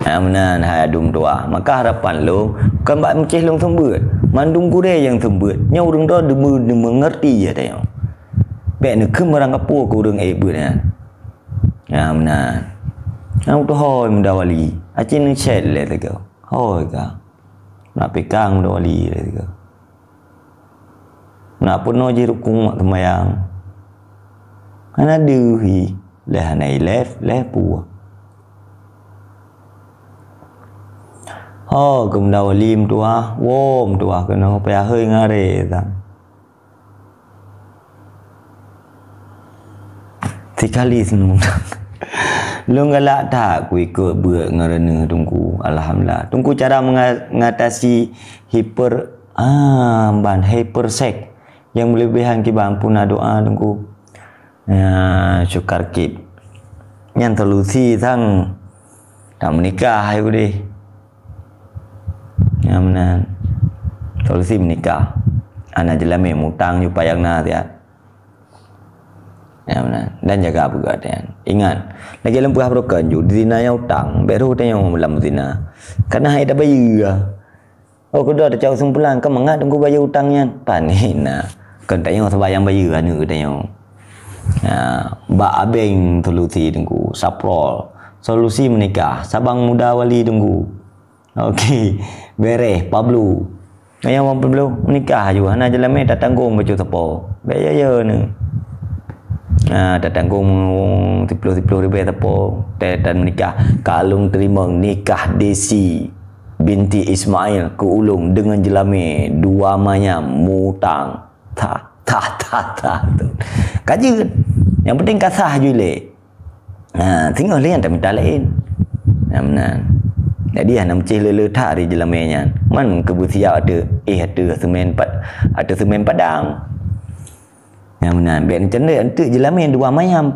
Amnan hai adum tua. Maka harapan lo kan bak menceh long sembut. Mandung kure yang sembut. Nyau urang dah demu mengerti je tengok. Bek nak kemerang apa ke urang ebut ya. Amnan. Ang tu hoi muda wali. Acin ni chat le tega. Hoi ka. Nak pegang muda wali le tega. Nak puno je rukung mak temayang. Ana deui leh nai left pu. Kum dah lim tua, wom tua kena payah hơi ngare tak. Sekali senang. Lu galak tak ku ikut buat ngarana tunggu. Alhamdulillah. Tunggu cara mengatasi hypersex yang berlebihan ki bang pun doa tunggu. Syukar kit. Yang terlusi sang tak menikah aku deh. Amnan. Solusi menikah. Anak jelame mutang ju payang na tiat. Amnan. Dan jaga pergaulan. Ingat, lagi lempuh broken ju zina yang utang, baru tanya dalam zina. Karena hai dah bayar. Oh kedua ada cakap sempulan, kau mengat tunggu bayar utangnya. Panina. Kan tanya sebayang bayar anu tanya. Mbak abeng solusi tunggu, saprol. Solusi menikah, sabang muda wali tunggu. Okey, bereh Pablo. Yang Pablo menikah juga. Hana jelame tak tanggung baju tepo. Bayar ni. Tak tanggung 10 ribu tepo. Dan menikah. Kalung terima nikah Desi binti Ismail ke Ulung dengan jelame dua manya mutang. Tak. Kaji. Yang penting kasah jule. Tengok lain tak minta lain. Benar. Jadi nak mencih lele tak di jelamanya. Man kebusia ada semen padang. Yang benar. Biar macam mana untuk jelamin dua mayam.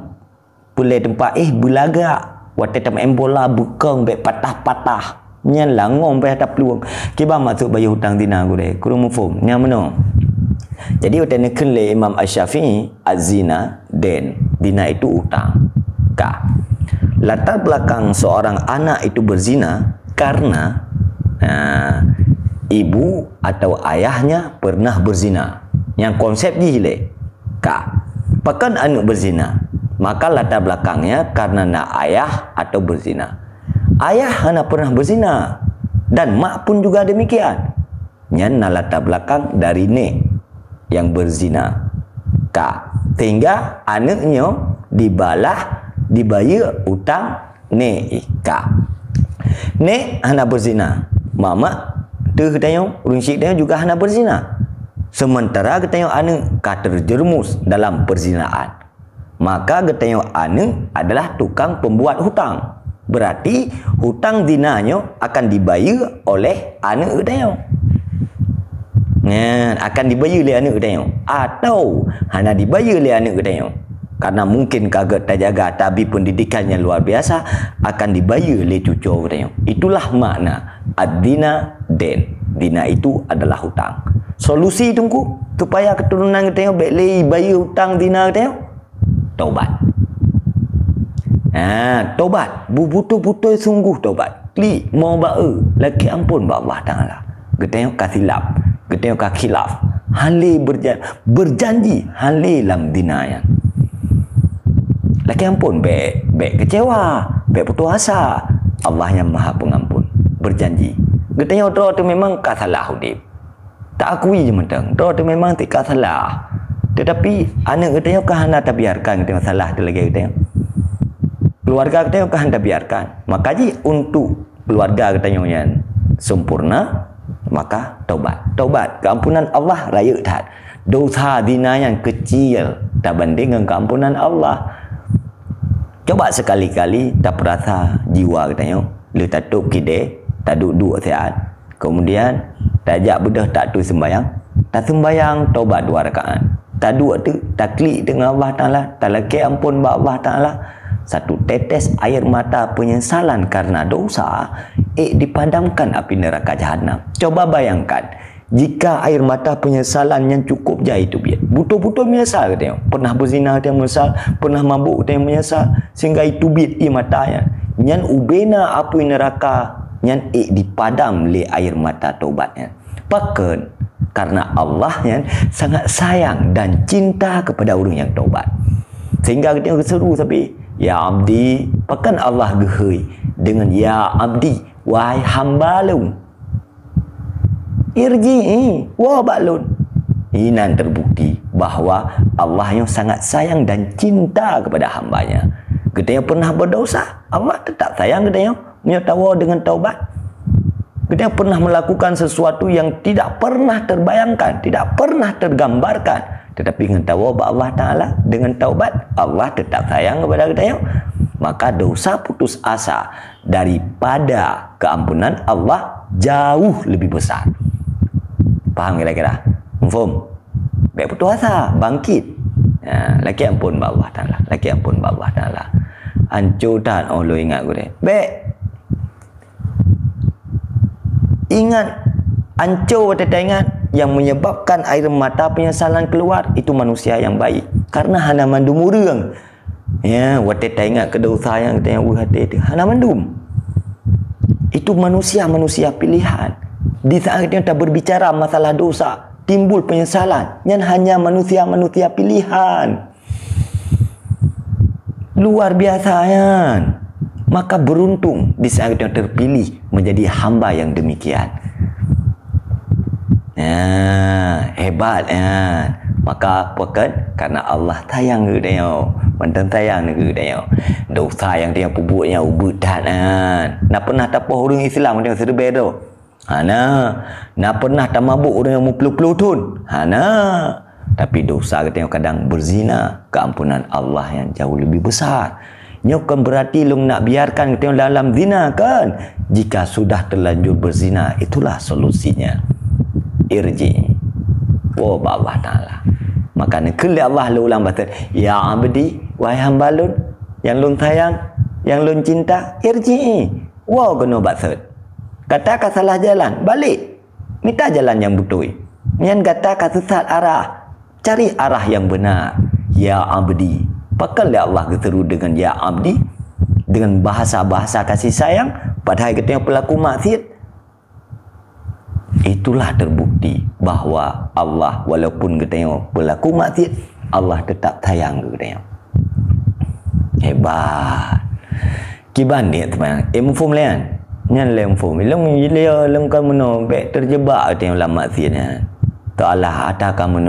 Pulai tempat bulaga. Waktu tam embola bukang bek patah-patah. Nyan langong bek tak peluang. Kiba masuk bayar hutang dina aku deh. Kurang mufum. Yang mana? Jadi waktu nak kenle Imam Asy-Syafi'i az-zina dan dina itu utang. Latar belakang seorang anak itu berzina karena ibu atau ayahnya pernah berzina. Yang konsep jile. Pakan anak berzina. Maka latar belakangnya karena nak ayah atau berzina. Ayah anak pernah berzina. Dan mak pun juga demikian. Yang latar belakang dari nek yang berzina. Sehingga anaknya dibayar utang nek. Nek anak berzina. Mama tu katanya urang syik dia juga anak berzina. Sementara katanya anak terjerumus dalam perzinaan. Maka katanya anak adalah tukang pembuat hutang. Berarti hutang zinanya akan dibayar oleh anak katanya. Akan dibayar oleh anak katanya. Atau hanya dibayar oleh anak katanya. Karena mungkin kagak terjaga tapi pendidikannya luar biasa, akan dibayar oleh cucu katanya. Itulah makna ad-dina den. Dina itu adalah hutang. Solusi tunggu supaya keturunan katanya baik bayar hutang dina katanya. Taubat. Taubat. Betul-betul sungguh taubat. Klik mau bae, laki ampun ba Allah Taala. Katanya kasilap, katanya khilaf. Hale berjanji hale lam dina yang. Laki ampun, baik kecewa, baik putus asa. Allah yang maha pengampun. Berjanji. Katanya doa tu memang tak salah hudib. Tak akui je mentang. Doa tu memang tak salah. Tetapi anak katanya kah anda tak biarkan katanya salah tu lagi katanya. Keluarga katanya kah anda biarkan. Makanya untuk keluarga katanya yang sempurna, maka taubat. Taubat. Keampunan Allah raya tak. Dosa zina yang kecil tak banding dengan keampunan Allah. Coba sekali-kali tak perasa jiwa katanya. Lu tak tuk kide, tak duduk sehat. Kemudian tak ajak bedah tak tu sembayang. Tak sembayang taubat 2 rakaat. Tak duduk tu, tak klik dengan Allah Ta'ala. Tak lagi ampun ba Allah Ta'ala. Satu tetes air mata penyesalan karena dosa dipadamkan api neraka jahanam. Coba bayangkan jika air mata penyesalan yang cukup je itu biar betul-betul menyesal katanya. Pernah berzina dia menyesal, pernah mabuk dia menyesal, sehingga itu biar ia matanya nyan ubena api neraka nyan dipadam le air mata taubatnya. Pakan karena Allah yang sangat sayang dan cinta kepada orang yang taubat. Sehingga kita seru sampai ya abdi, pakan Allah gehoi dengan ya abdi, wahai hamba lu. Irji'i wa ba'lun. Ini terbukti bahawa Allah yang sangat sayang dan cinta kepada hambanya. Kita yang pernah berdosa, Allah tetap sayang kita yang menyatawa dengan taubat. Kita yang pernah melakukan sesuatu yang tidak pernah terbayangkan, tidak pernah tergambarkan, tetapi dengan tawab Allah Ta'ala, dengan taubat, Allah tetap sayang kepada kita yang. Maka dosa putus asa daripada keampunan Allah jauh lebih besar. Faham kira-kira? Mufum? Baik putus asa, bangkit. Laki ampun Allah Ta'ala, laki ampun Allah Ta'ala. Hancur tak? Oh, lo ingat gue deh. Baik. Ingat, hancur kita ingat yang menyebabkan air mata penyesalan keluar itu manusia yang baik. Karena hana mandum urang. Ya, kita ingat kedosa yang kita yang hati itu hana mandum. Itu manusia-manusia pilihan. Di saat kita berbicara masalah dosa, timbul penyesalan. Yang hanya manusia-manusia pilihan. Luar biasa kan? Maka beruntung di saat kita terpilih menjadi hamba yang demikian. Hebat ya. Maka apa karena Allah sayang ke dia, mantan sayang ke dia. Dosa yang dia buatnya ubutan kan. Nak pernah tapah orang Islam dia serba tu. Nak pernah tak mabuk orang yang mupelu-pelu tun. Tapi dosa kita kadang berzina, keampunan Allah yang jauh lebih besar. Bukan berarti lu nak biarkan kita dalam zina kan? Jika sudah terlanjur berzina, itulah solusinya. Irji wa Allah Ta'ala. Maka nekeli Allah lu ulang batin, ya abdi, wahai hamba lun yang lun sayang, yang lun cinta, irji wa guna batin. Katakan salah jalan, balik. Minta jalan yang betul. Yang katakan sesat arah, cari arah yang benar. Ya abdi. Pakallah Allah keteru dengan ya abdi, dengan bahasa-bahasa kasih sayang, padahal kita yang pelaku maksiat. Itulah terbukti bahawa Allah walaupun kita yang pelaku maksiat, Allah tetap sayang kita yang. Hebat. Kiban ni teman. Mufum lain. Nyan lain mufum. Long kamu baik terjebak kita yang lama maksiatnya. Ta'ala atas kamu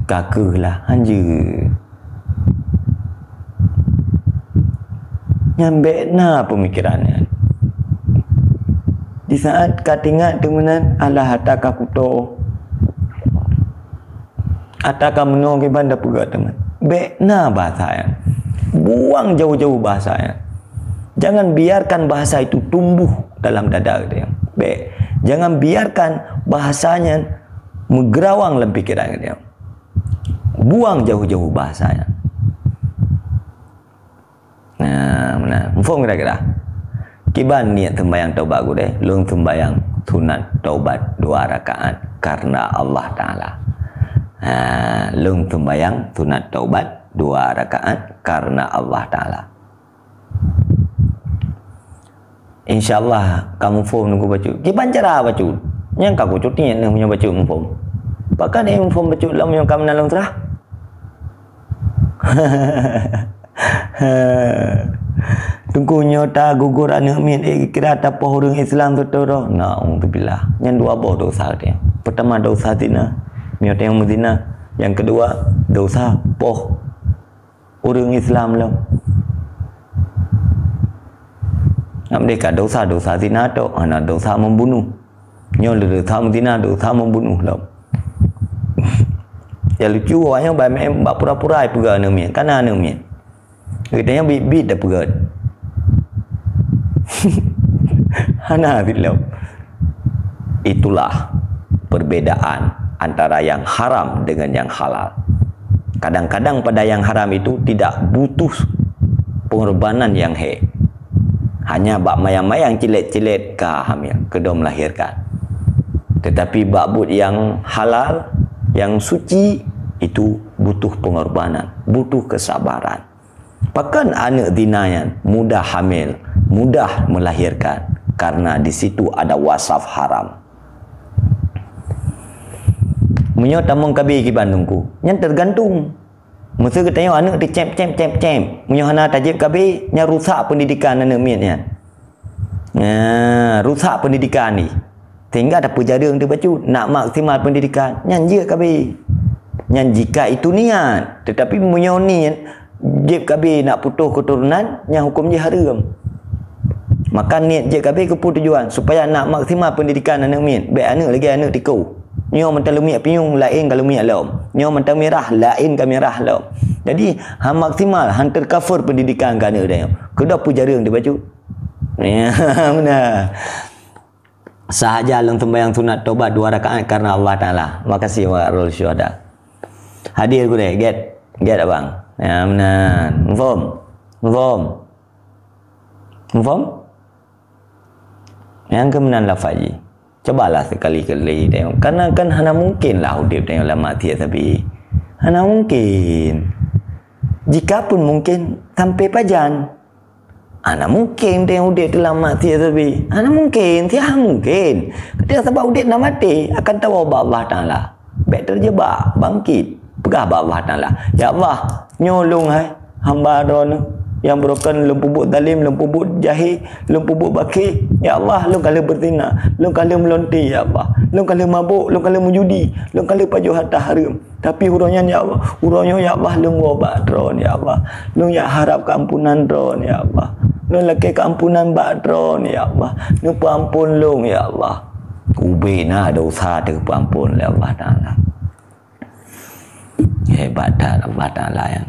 kakulah anjir. Nyambek na pemikirannya. Di saat kau ingat temenan Allah hataka kuto. Hataka menong ke banda pegat teman. Bek na bahasanya. Buang jauh-jauh bahasanya. Jangan biarkan bahasa itu tumbuh dalam dada dia. Bek. Jangan biarkan bahasanya menggerawang dalam pikiran dia. Buang jauh-jauh bahasanya. Mufum kira-kira. Kiban niat sembahyang taubat gue deh. Lung sembahyang sunat taubat 2 rakaat karena Allah Ta'ala. Lung sembahyang sunat taubat 2 rakaat karena Allah Ta'ala. InsyaAllah kamu faham nunggu baca. Kiban cara baca. Yang kaku cuti yang punya baca mufum. Pakai dia mufum baca dalam yang kamu nalung terah. Tunggu nyota gugur anak min kira tak orang Islam tu roh. Na'udzubillah. Yang 2 buah dosa dia. Pertama dosa zina, nyota yang menzina. Yang kedua dosa poh orang Islam lah. Mereka dosa zina tu, anak dosa membunuh. Nyol dosa menzina, dosa membunuh lah. Yang lucu orang yang baik pura-pura pura anak min, kan anak min. Kita yang bit dah pegat. Hana bilau. Itulah perbedaan antara yang haram dengan yang halal. Kadang-kadang pada yang haram itu tidak butuh pengorbanan yang hanya bak mayang-mayang cilet-cilet ke hamil, kedua melahirkan. Tetapi bak yang halal, yang suci itu butuh pengorbanan, butuh kesabaran. Bahkan anak zina yang mudah hamil mudah melahirkan karena di situ ada wasaf haram. Menyo tamong kabi ki Bandungku, yang tergantung. Masa kita tengok anak dia cem. Menyo hana tajib kabi, nya rusak pendidikan anak miatnya. Rusak pendidikan ni. Sehingga ada pejaring dia baca nak maksimal pendidikan, nyan je kabi. Nyan jika itu niat, tetapi menyo ni jib kabi nak putus keturunan, nya hukum je haram. Maka niat je kabi ke tujuan supaya nak maksimal pendidikan anak miat, baik anak lagi anak tiku. Nyo mentang lumiak piung lain kalau lumiak lom. Nyo mentang merah lain ka merah lom. Jadi han maksimal han tercover pendidikan kana dia. Kedah pujaring dia baju. Ya benar. Sahaja lang sembahyang sunat tobat 2 rakaat karena Allah Taala. Makasih wa rul syuhada. Hadir ku deh, get abang. Ya benar. Faham? Yang kemenan lafazi. Cobalah sekali-kali tengok. Karena kan hana mungkin lah hidup tengok lama tiap tapi. Hana mungkin. Jikapun mungkin sampai pajan. Hana mungkin tengok hidup tu lama tiap tapi. Hana mungkin, tiap mungkin. Ketika sebab hidup nak mati akan tahu bahawa Allah Ta'ala. Baik terjebak, bangkit. Pegah bahawa Allah Ta'ala. Ya Allah, nyolong hamba drone. Yang broken lempubuk zalim, lempubuk jahil, lempubuk bakir. Ya Allah, lu kalau berzina, lu kalau melonti, ya Allah. Lu kalau mabuk, lu kalau menjudi, lu kalau pajuh harta haram. Tapi huranya ya Allah, ya Allah, lu ngobat drone, ya Allah. Lu ya harap keampunan drone, ya Allah. Lu laki keampunan bak drone, ya Allah. Lu peampun lu, ya Allah. Kubena dosa tu peampun, ya Allah Ta'ala. Hebat Allah Ta'ala yang